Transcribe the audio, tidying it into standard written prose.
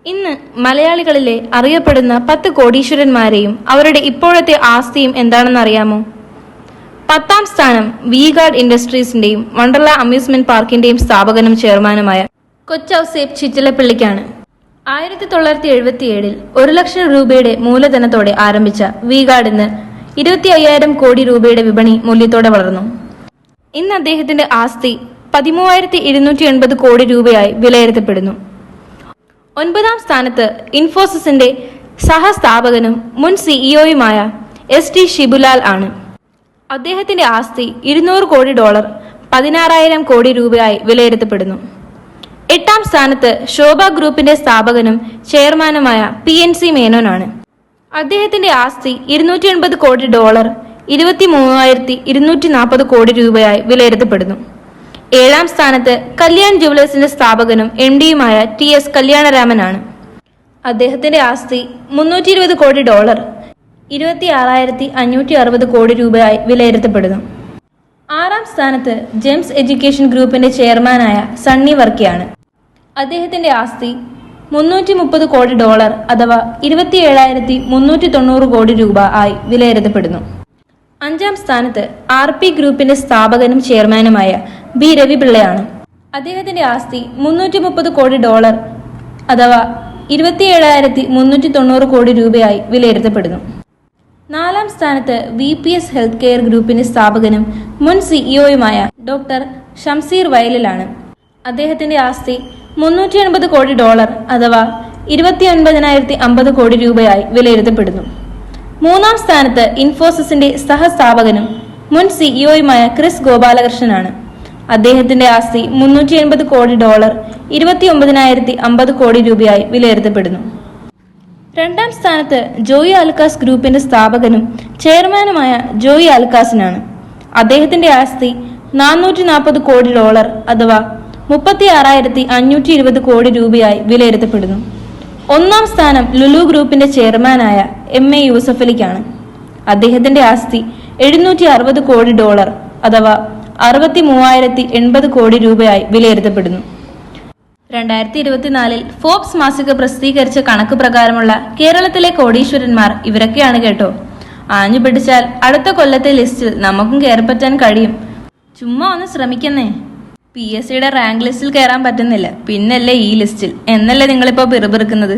ഇന്ന് മലയാളികളിലെ അറിയപ്പെടുന്ന 10 കോടീശ്വരന്മാരെയും അവരുടെ ഇപ്പോഴത്തെ ആസ്തിയും എന്താണെന്ന് അറിയാമോ? 10ാം സ്ഥാനം വി-ഗാർഡ് ഇൻഡസ്ട്രീസിന്റെയും വണ്ടർല അമ്യൂസ്മെന്റ് പാർക്കിന്റെയും സ്ഥാപകനും ചെയർമാനുമായ കൊച്ചൌസേപ്പ് ചിറ്റിലപ്പള്ളിക്കാണ്. 1977 1 ലക്ഷം രൂപയുടെ മൂലധനത്തോടെ ആരംഭിച്ച വി-ഗാർഡ് ഇന്ന് 25,000 കോടി രൂപയുടെ വിപണി മൂല്യത്തോടെ വളർന്നു. ഇന്ന് അദ്ദേഹത്തിന്റെ ആസ്തി 13,280 കോടി രൂപയായി വിലയിരുത്തപ്പെടുന്നു. 9ാം സ്ഥാനത്ത് ഇൻഫോസിസിന്റെ സഹസ്ഥാപകനും മുൻ സിഇഒയുമായ എസ് ടി ഷിബുലാൽ ആണ്. അദ്ദേഹത്തിന്റെ ആസ്തി $200 കോടി, 16,000 കോടി രൂപയായി വിലയിരുത്തപ്പെടുന്നു. 8ാം സ്ഥാനത്ത് ശോഭ ഗ്രൂപ്പിന്റെ സ്ഥാപകനും ചെയർമാനുമായ PNC മേനോനാണ്. അദ്ദേഹത്തിന്റെ ആസ്തി $280 കോടി, 23,240 കോടി രൂപയായി വിലയിരുത്തപ്പെടുന്നു. 7ാം സ്ഥാനത്ത് കല്യാൺ ജുവലേഴ്സിന്റെ സ്ഥാപകനും MD-യുമായ TS കല്യാണരാമനാണ്. അദ്ദേഹത്തിന്റെ ആസ്തി $320 കോടി, 26,560 കോടി രൂപയായി വിലയിരുത്തപ്പെടുന്നു. 6ാം സ്ഥാനത്ത് ജെംസ് എഡ്യൂക്കേഷൻ ഗ്രൂപ്പിന്റെ ചെയർമാനായ സണ്ണി വർക്കിയാണ്. അദ്ദേഹത്തിന്റെ ആസ്തി $330 കോടി, അഥവാ 27,390 കോടി രൂപ ആയി വിലയിരുത്തപ്പെടുന്നു. 5ാം സ്ഥാനത്ത് RP ഗ്രൂപ്പിന്റെ സ്ഥാപകനും ചെയർമാനുമായ B രവിപിള്ളയാണ്. അദ്ദേഹത്തിന്റെ ആസ്തി $330 കോടി, അഥവാ 27,390 കോടി രൂപയായി വിലയിരുത്തപ്പെടുന്നു. 4ാം സ്ഥാനത്ത് VPS ഹെൽത്ത് കെയർ ഗ്രൂപ്പിന്റെ സ്ഥാപകനും മുൻ സിഇഒയുമായ ഡോക്ടർ ഷംസീർ വയലിലാണ്. അദ്ദേഹത്തിന്റെ ആസ്തി $380 കോടി, അഥവാ 29,050 കോടി രൂപയായി വിലയിരുത്തപ്പെടുന്നു. 3ാം സ്ഥാനത്ത് ഇൻഫോസിസിന്റെ സഹസ്ഥാപകനും മുൻ സിഇഒയുമായ ക്രിസ് ഗോപാലകൃഷ്ണനാണ്. അദ്ദേഹത്തിന്റെ ആസ്തി $380 കോടി, 29,050 കോടി രൂപയായി വിലയിരുത്തപ്പെടുന്നു. 2ാം സ്ഥാനത്ത് ജോയി ആലുക്കാസ് ഗ്രൂപ്പിന്റെ സ്ഥാപകനും ചെയർമാനുമായ ജോയി ആലുക്കാസിനാണ്. അദ്ദേഹത്തിന്റെ ആസ്തി $440 കോടി, അഥവാ 36,520 കോടി രൂപയായി വിലയിരുത്തപ്പെടുന്നു. 1ാം സ്ഥാനം ലുലു ഗ്രൂപ്പിന്റെ ചെയർമാനായ MA യൂസഫലിക്കാണ്. അദ്ദേഹത്തിന്റെ ആസ്തി $760 കോടി, അഥവാ 63,080 കോടി രൂപയായി വിലയിരുത്തപ്പെടുന്നു. 2024 ഫോബ്സ് മാസിക പ്രസിദ്ധീകരിച്ച കണക്ക് പ്രകാരമുള്ള കേരളത്തിലെ കോടീശ്വരന്മാർ ഇവരൊക്കെയാണ് കേട്ടോ. ആഞ്ഞു പിടിച്ചാൽ അടുത്ത കൊല്ലത്തെ ലിസ്റ്റിൽ നമുക്കും കയറിപ്പറ്റാൻ കഴിയും. ചുമ്മാ ഒന്ന് ശ്രമിക്കുന്നേ. PSCയുടെ റാങ്ക് ലിസ്റ്റിൽ കയറാൻ പറ്റുന്നില്ല, പിന്നല്ലേ ഈ ലിസ്റ്റിൽ എന്നല്ലേ നിങ്ങളിപ്പോ പിറുപിറുക്കുന്നത്.